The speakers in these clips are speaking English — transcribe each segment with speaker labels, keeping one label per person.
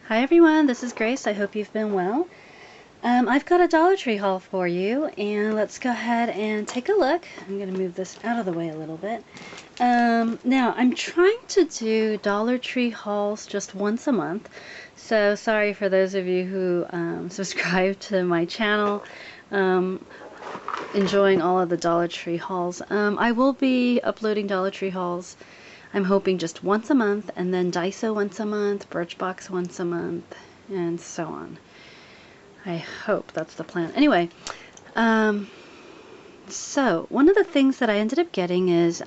Speaker 1: Hi everyone, this is Grace. I hope you've been well. I've got a Dollar Tree haul for you, and let's go ahead and take a look. I'm going to move this out of the way a little bit. Now, I'm trying to do Dollar Tree hauls just once a month, so sorry for those of you who subscribe to my channel, enjoying all of the Dollar Tree hauls. I will be uploading Dollar Tree hauls, I'm hoping, just once a month, and then Daiso once a month, Birchbox once a month, and so on. I hope that's the plan. Anyway, so one of the things that I ended up getting is,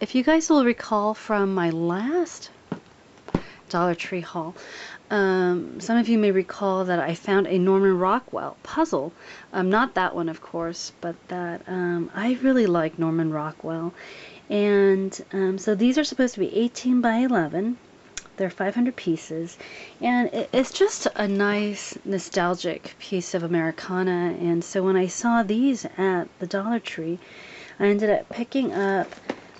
Speaker 1: if you guys will recall from my last Dollar Tree haul, some of you may recall that I found a Norman Rockwell puzzle. Not that one, of course, but that I really like Norman Rockwell. And so these are supposed to be 18 by 11. They're 500 pieces, and it's just a nice nostalgic piece of Americana. And so when I saw these at the Dollar Tree, I ended up picking up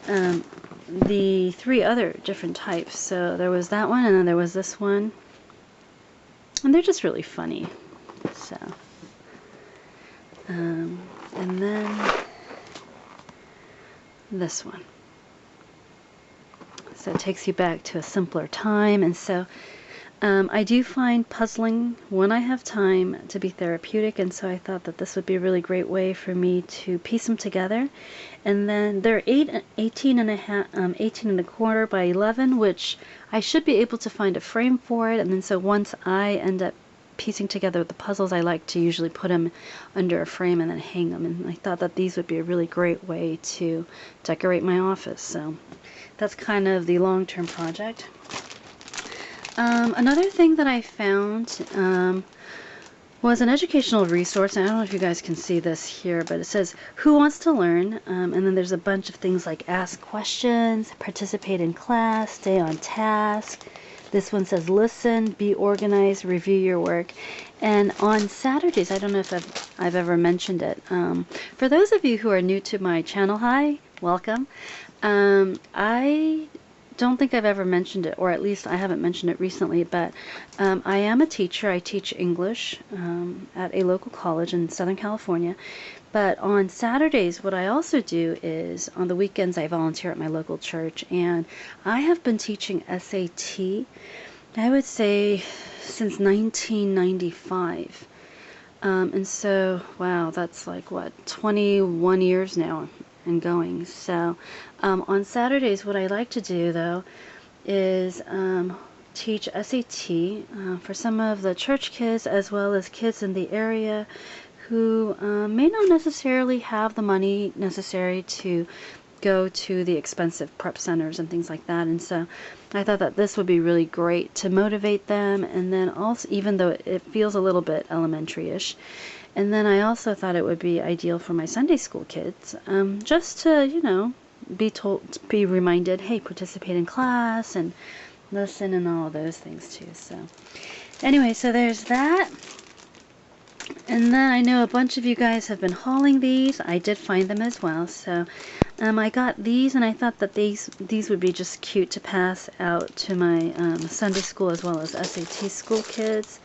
Speaker 1: the 3 other different types. So there was that one, and then there was this one, and they're just really funny. So and then this one. So it takes you back to a simpler time. And so I do find puzzling when I have time to be therapeutic, and so I thought that this would be a really great way for me to piece them together. And then they're 18 and a quarter by 11, which I should be able to find a frame for it. And then so once I end up piecing together the puzzles, I like to usually put them under a frame and then hang them. And I thought that these would be a really great way to decorate my office. So that's kind of the long-term project. Another thing that I found was an educational resource. And I don't know if you guys can see this here, but it says, "Who wants to learn?" And then there's a bunch of things like ask questions, participate in class, stay on task. This one says, listen, be organized, review your work. And on Saturdays, I don't know if I've ever mentioned it. For those of you who are new to my channel, hi, welcome. I don't think I've ever mentioned it, or at least I haven't mentioned it recently, but I am a teacher. I teach English at a local college in Southern California. But on Saturdays, what I also do is, on the weekends, I volunteer at my local church, and I have been teaching SAT, I would say, since 1995. And so, wow, that's like, what, 21 years now and going. So on Saturdays, what I like to do, though, is teach SAT for some of the church kids, as well as kids in the area who may not necessarily have the money necessary to go to the expensive prep centers and things like that. And so I thought that this would be really great to motivate them, and then also, even though it feels a little bit elementary-ish, and then I also thought it would be ideal for my Sunday school kids, just to, you know, be reminded, hey, participate in class and listen and all of those things too. So anyway, so there's that. And then I know a bunch of you guys have been hauling these. I did find them as well. So I got these, and I thought that these would be just cute to pass out to my Sunday school as well as SAT school kids.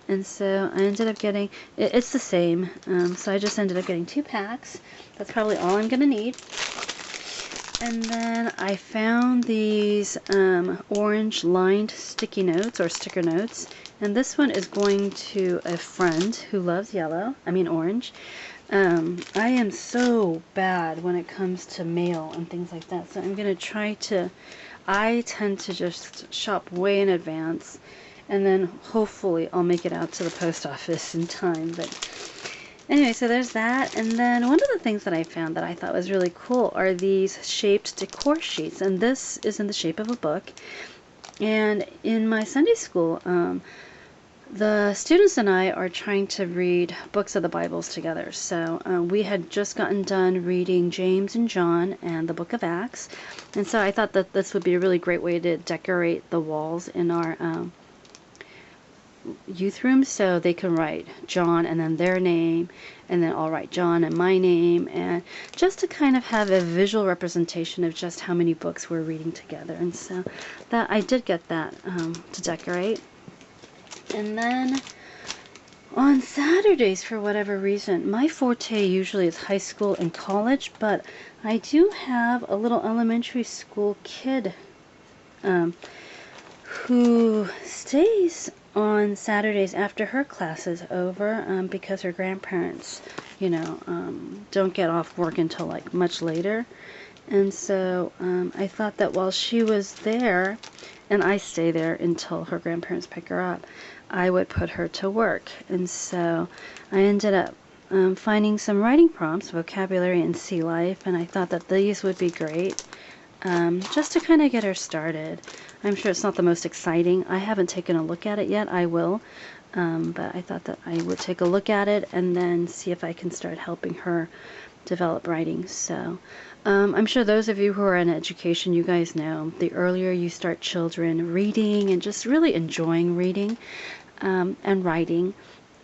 Speaker 1: And so I ended up getting, it's the same, so I just ended up getting 2 packs. That's probably all I'm going to need. And then I found these orange lined sticky notes, or sticker notes. And this one is going to a friend who loves orange. I am so bad when it comes to mail and things like that. So I'm going to try to, I tend to just shop way in advance. And then hopefully I'll make it out to the post office in time. But anyway, so there's that. And then one of the things that I found that I thought was really cool are these shaped decor sheets. And this is in the shape of a book. And in my Sunday school, the students and I are trying to read books of the Bibles together. So we had just gotten done reading James and John and the book of Acts. And so I thought that this would be a really great way to decorate the walls in our youth room, so they can write John and then their name, and then I'll write John and my name, and just to kind of have a visual representation of just how many books we're reading together. And so that I did get that to decorate. And then on Saturdays, for whatever reason, my forte usually is high school and college, but I do have a little elementary school kid who stays on Saturdays after her class is over, because her grandparents, don't get off work until like much later. And so I thought that while she was there, and I stay there until her grandparents pick her up, I would put her to work. And so I ended up finding some writing prompts, vocabulary, and sea life, and I thought that these would be great, just to kind of get her started. I'm sure it's not the most exciting. I haven't taken a look at it yet. I will. But I thought that I would take a look at it and then see if I can start helping her develop writing. So I'm sure those of you who are in education, you guys know, the earlier you start children reading and just really enjoying reading and writing,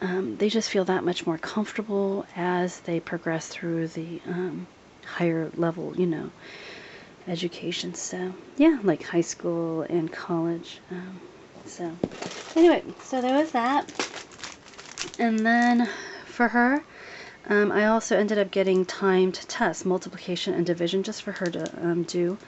Speaker 1: they just feel that much more comfortable as they progress through the higher level, education. So yeah, like high school and college. So anyway, so there was that. And then for her, I also ended up getting timed tests, multiplication and division, just for her to do.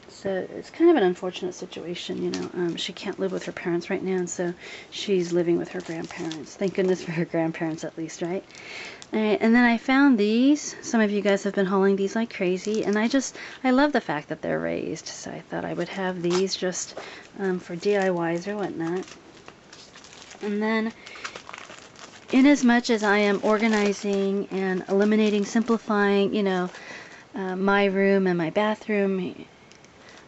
Speaker 1: So it's kind of an unfortunate situation, she can't live with her parents right now, and so she's living with her grandparents. Thank goodness for her grandparents, at least, right? Alright, and then I found these. Some of you guys have been hauling these like crazy, and I love the fact that they're raised, so I thought I would have these just for DIYs or whatnot. And then, in as much as I am organizing and eliminating, simplifying, my room and my bathroom,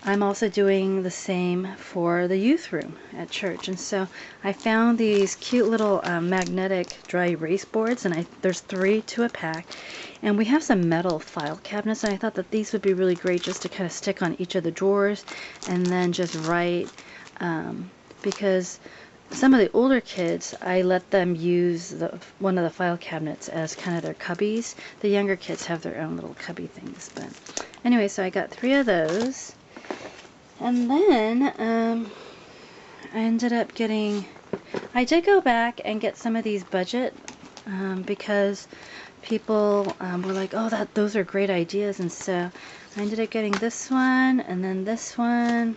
Speaker 1: I'm also doing the same for the youth room at church. And so I found these cute little magnetic dry erase boards, and there's 3 to a pack. And we have some metal file cabinets, and I thought that these would be really great just to kind of stick on each of the drawers and then just write, because some of the older kids, I let them use one of the file cabinets as kind of their cubbies. The younger kids have their own little cubby things. But anyway, so I got 3 of those. And then I ended up I did go back and get some of these budget, because people were like, oh, those are great ideas. And so I ended up getting this one, and then this one,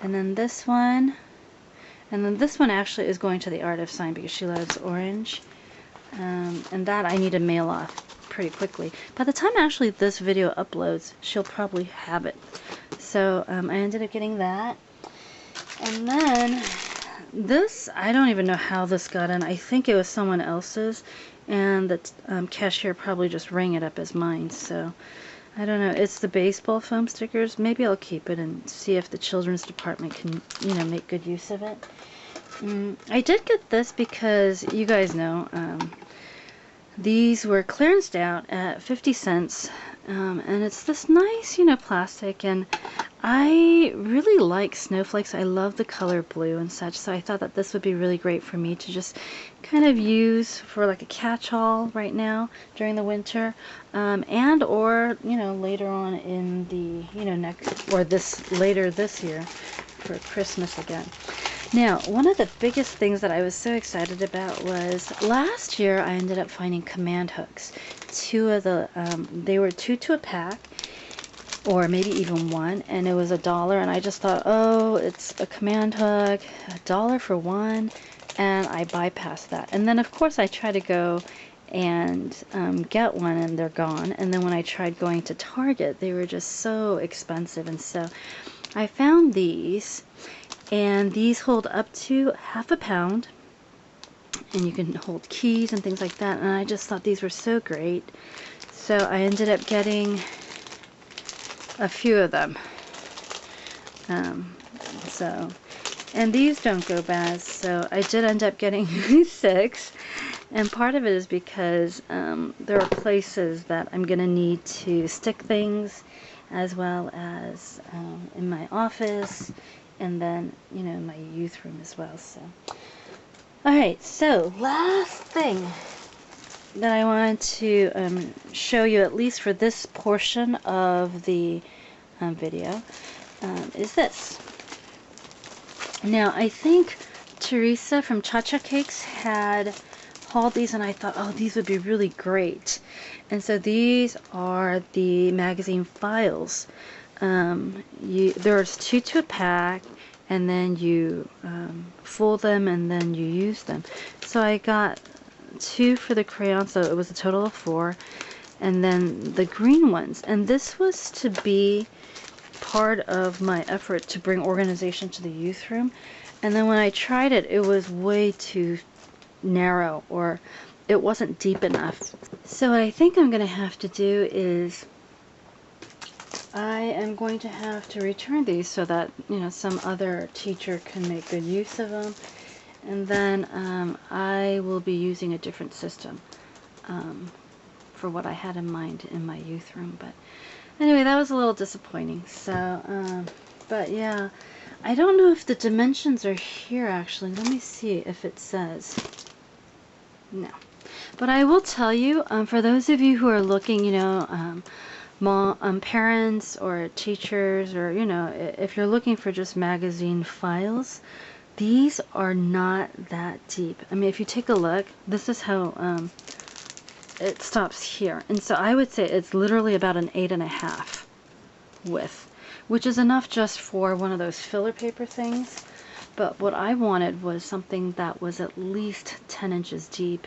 Speaker 1: and then this one. And then this one actually is going to the Art of Sign because she loves orange. And that I need to mail off pretty quickly. By the time actually this video uploads, she'll probably have it. So I ended up getting that. And then this, I don't even know how this got in. I think it was someone else's. And the cashier probably just rang it up as mine. So I don't know. It's the baseball foam stickers. Maybe I'll keep it and see if the children's department can, make good use of it. I did get this because you guys know these were clearanced out at 50 cents. And it's this nice, plastic. And I really like snowflakes. I love the color blue and such. So I thought that this would be really great for me to just kind of use for like a catch-all right now during the winter, and or later on in the later this year for Christmas again. Now, one of the biggest things that I was so excited about was last year I ended up finding command hooks. 2 of the they were 2 to a pack, or maybe even 1, and it was $1. And I just thought, oh, it's a command hook, $1 for 1. And I bypassed that. And then, of course, I tried to go and get one, and they're gone. And then when I tried going to Target, they were just so expensive. And so I found these, and these hold up to ½ a pound. And you can hold keys and things like that. And I just thought these were so great. So I ended up getting a few of them. And these don't go bad, so I did end up getting 6, and part of it is because there are places that I'm going to need to stick things, as well as in my office, and then, in my youth room as well. So, alright, so last thing that I wanted to show you, at least for this portion of the video, is this. Now, I think Teresa from Cha-Cha Cakes had hauled these, and I thought, oh, these would be really great. And so these are the magazine files. There's 2 to a pack, and then you fold them and then you use them. So I got 2 for the crayon, so it was a total of 4, and then the green ones. And this was to be part of my effort to bring organization to the youth room. And then when I tried it, it was way too narrow, or it wasn't deep enough. So what I think I'm going to have to do is I am going to have to return these so that, you know, some other teacher can make good use of them. And then I will be using a different system for what I had in mind in my youth room. But anyway, that was a little disappointing. So, but yeah, I don't know if the dimensions are here actually. Let me see if it says. No. But I will tell you, for those of you who are looking, you know, parents or teachers, or, you know, if you're looking for just magazine files, these are not that deep. I mean, if you take a look, this is how it stops here. And so I would say it's literally about an 8.5 width, which is enough just for one of those filler paper things. But what I wanted was something that was at least 10 inches deep.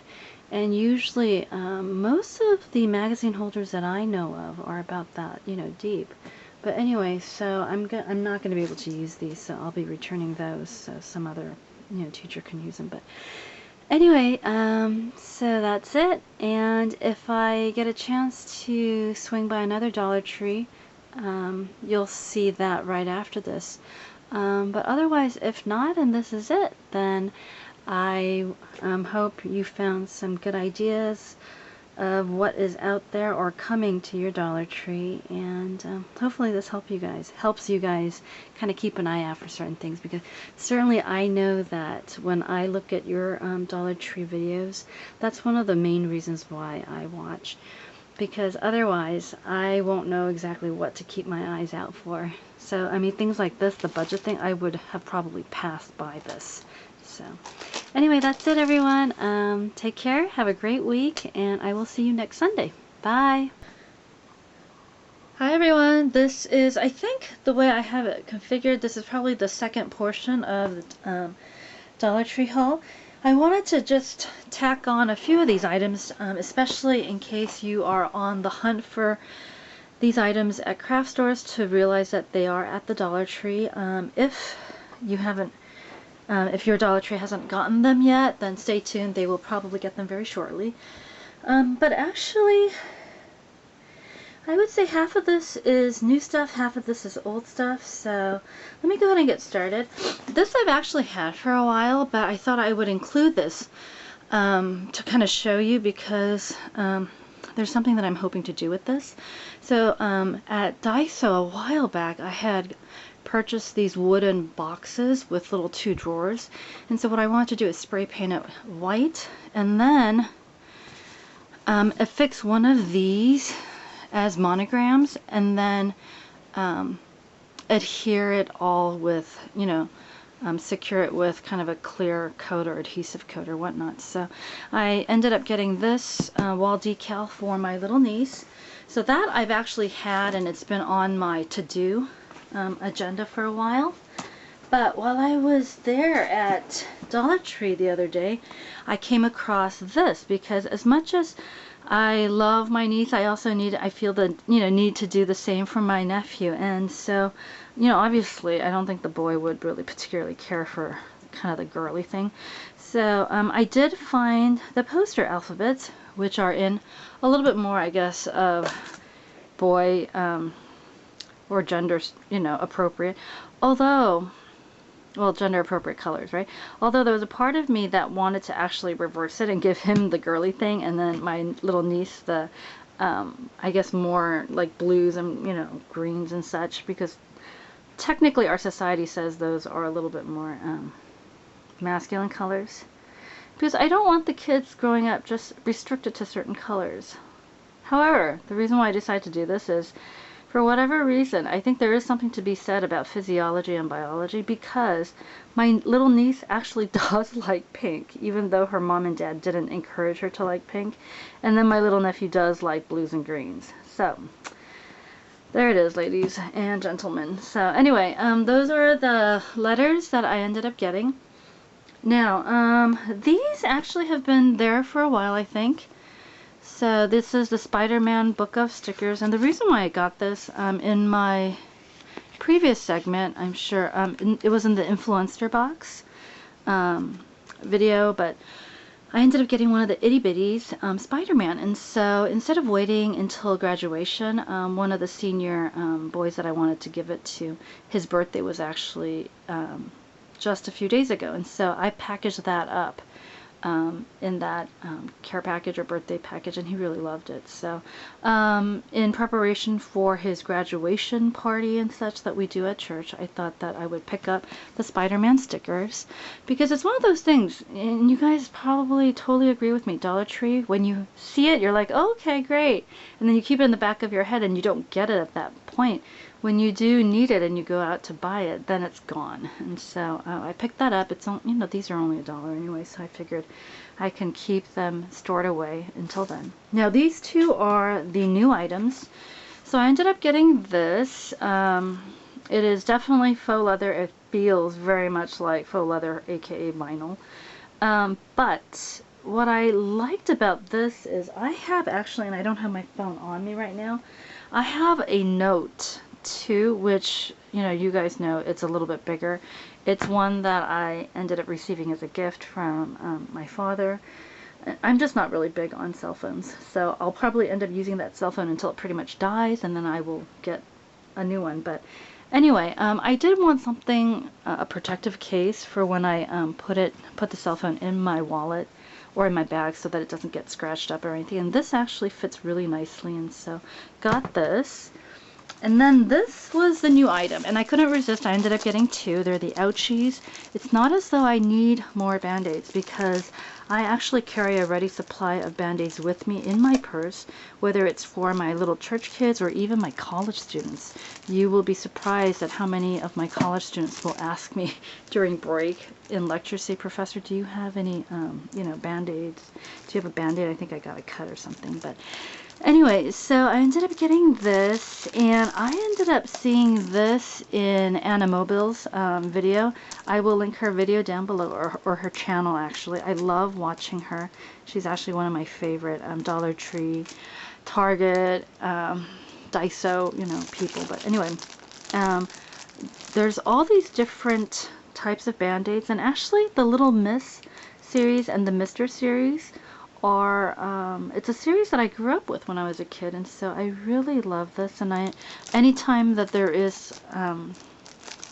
Speaker 1: And usually most of the magazine holders that I know of are about that, you know, deep. But anyway, so I'm not going to be able to use these, so I'll be returning those so some other, you know, teacher can use them. But anyway, so that's it. And if I get a chance to swing by another Dollar Tree, you'll see that right after this. But otherwise, if not, and this is it, then I hope you found some good ideas of what is out there or coming to your Dollar Tree, and hopefully this helps you guys kind of keep an eye out for certain things, because certainly I know that when I look at your Dollar Tree videos, that's one of the main reasons why I watch, because otherwise I won't know exactly what to keep my eyes out for. So I mean, things like this, the budget thing, I would have probably passed by this. So anyway, that's it, everyone. Take care, have a great week, and I will see you next Sunday. Bye. Hi everyone, this is, I think the way I have it configured, this is probably the second portion of the Dollar Tree haul. I wanted to just tack on a few of these items, especially in case you are on the hunt for these items at craft stores, to realize that they are at the Dollar Tree. If you haven't if your Dollar Tree hasn't gotten them yet, then stay tuned. They will probably get them very shortly. But actually, I would say half of this is new stuff, half of this is old stuff. So let me go ahead and get started. This I've actually had for a while, but I thought I would include this to kind of show you, because there's something that I'm hoping to do with this. So at Daiso a while back, I had purchased these wooden boxes with little 2 drawers, and so what I wanted to do is spray paint it white, and then affix one of these as monograms, and then adhere it all with, you know, secure it with kind of a clear coat or adhesive coat or whatnot. So I ended up getting this wall decal for my little niece. So that I've actually had, and it's been on my to-do agenda for a while. But while I was there at Dollar Tree the other day, I came across this, because as much as I love my niece, I also I feel the, you know, need to do the same for my nephew. And so, you know, obviously I don't think the boy would really particularly care for kind of the girly thing. So I did find the poster alphabets, which are in a little bit more, I guess, of boy or gender, you know, appropriate. Although, well, gender appropriate colors, right? Although there was a part of me that wanted to actually reverse it and give him the girly thing, and then my little niece the I guess more like blues and, you know, greens and such, because technically our society says those are a little bit more masculine colors, because I don't want the kids growing up just restricted to certain colors. However, the reason why I decided to do this is, For whatever reason, I think there is something to be said about physiology and biology, because my little niece actually does like pink, even though her mom and dad didn't encourage her to like pink. And then my little nephew does like blues and greens. So there it is, ladies and gentlemen. So anyway, those are the letters that I ended up getting. Now, these actually have been there for a while, I think. So this is the Spider-Man book of stickers, and the reason why I got this, in my previous segment, I'm sure, it was in the Influencer box video, but I ended up getting one of the itty bitties, Spider-Man, and so instead of waiting until graduation, one of the senior boys that I wanted to give it to, his birthday was actually just a few days ago, and so I packaged that up in that care package or birthday package, and he really loved it. So in preparation for his graduation party and such that we do at church, I thought that I would pick up the Spider-Man stickers, because it's one of those things, and you guys probably totally agree with me, Dollar Tree, when you see it, you're like, oh, okay, great, and then you keep it in the back of your head and you don't get it at that point. When you do need it and you go out to buy it, then it's gone. And so I picked that up. It's only, you know, these are only $1 anyway, so I figured I can keep them stored away until then. Now these two are the new items. So I ended up getting this. It is definitely faux leather. It feels very much like faux leather, aka vinyl. But what I liked about this is I have actually, and I don't have my phone on me right now, I have a note too, which, you know, you guys know it's a little bit bigger. It's one that I ended up receiving as a gift from my father. I'm just not really big on cell phones, so I'll probably end up using that cell phone until it pretty much dies, and then I will get a new one. But anyway, I did want something, a protective case for when I put the cell phone in my wallet or in my bag, so that it doesn't get scratched up or anything. And this actually fits really nicely, and so got this. And then this was the new item, and I couldn't resist. I ended up getting two. They're the ouchies. It's not as though I need more Band-Aids, because I actually carry a ready supply of Band-Aids with me in my purse, whether it's for my little church kids or even my college students. You will be surprised at how many of my college students will ask me during break in lecture, say, Professor, do you have any, you know, Band-Aids? Do you have a Band-Aid? I think I got a cut or something. But anyway, so I ended up getting this, and I ended up seeing this in Anna Mobile's video. I will link her video down below, or her channel, actually. I love watching her. She's actually one of my favorite Dollar Tree, Target, Daiso, you know, people. But anyway, there's all these different types of Band-Aids, and actually the Little Miss series and the Mr. series are, it's a series that I grew up with when I was a kid, and so I really love this. And anytime that there is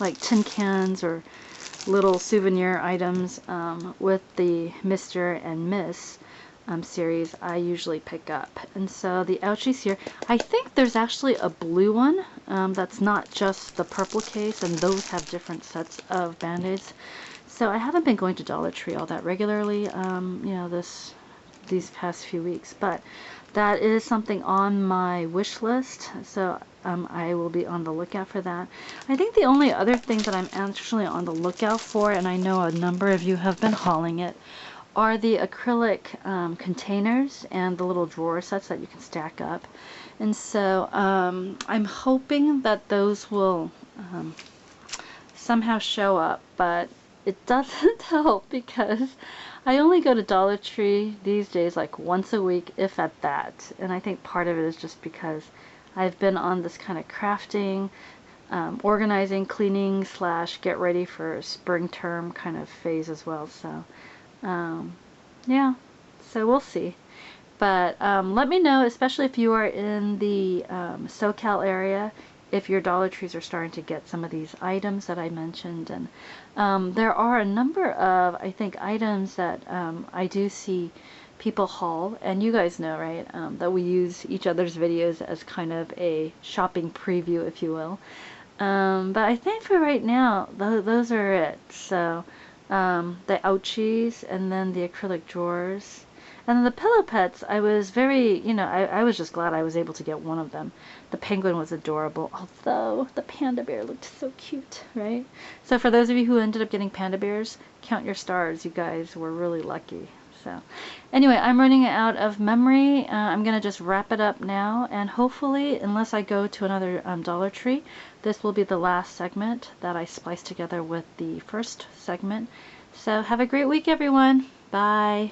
Speaker 1: like tin cans or little souvenir items with the Mr. and Miss series, I usually pick up. And so the ouchies here, I think there's actually a blue one that's not just the purple case, and those have different sets of Band-Aids. So I haven't been going to Dollar Tree all that regularly, you know, these past few weeks, but that is something on my wish list, so I will be on the lookout for that. I think the only other thing that I'm actually on the lookout for, and I know a number of you have been hauling it, are the acrylic containers and the little drawer sets that you can stack up. And so I'm hoping that those will somehow show up, but it doesn't help because I only go to Dollar Tree these days like once a week, if at that. And I think part of it is just because I've been on this kind of crafting, organizing, cleaning / get ready for spring term kind of phase as well. So yeah, so we'll see. But let me know, especially if you are in the SoCal area, if your Dollar Trees are starting to get some of these items that I mentioned. And there are a number of, I think, items that I do see people haul, and you guys know, right, that we use each other's videos as kind of a shopping preview, if you will. But I think for right now, those are it. So the ouchies, and then the acrylic drawers. And then the pillow pets, I was very, you know, I was just glad I was able to get one of them. The penguin was adorable, although the panda bear looked so cute, right? So for those of you who ended up getting panda bears, count your stars. You guys were really lucky. So anyway, I'm running out of memory. I'm going to just wrap it up now, and hopefully, unless I go to another Dollar Tree, this will be the last segment that I splice together with the first segment. So have a great week, everyone. Bye.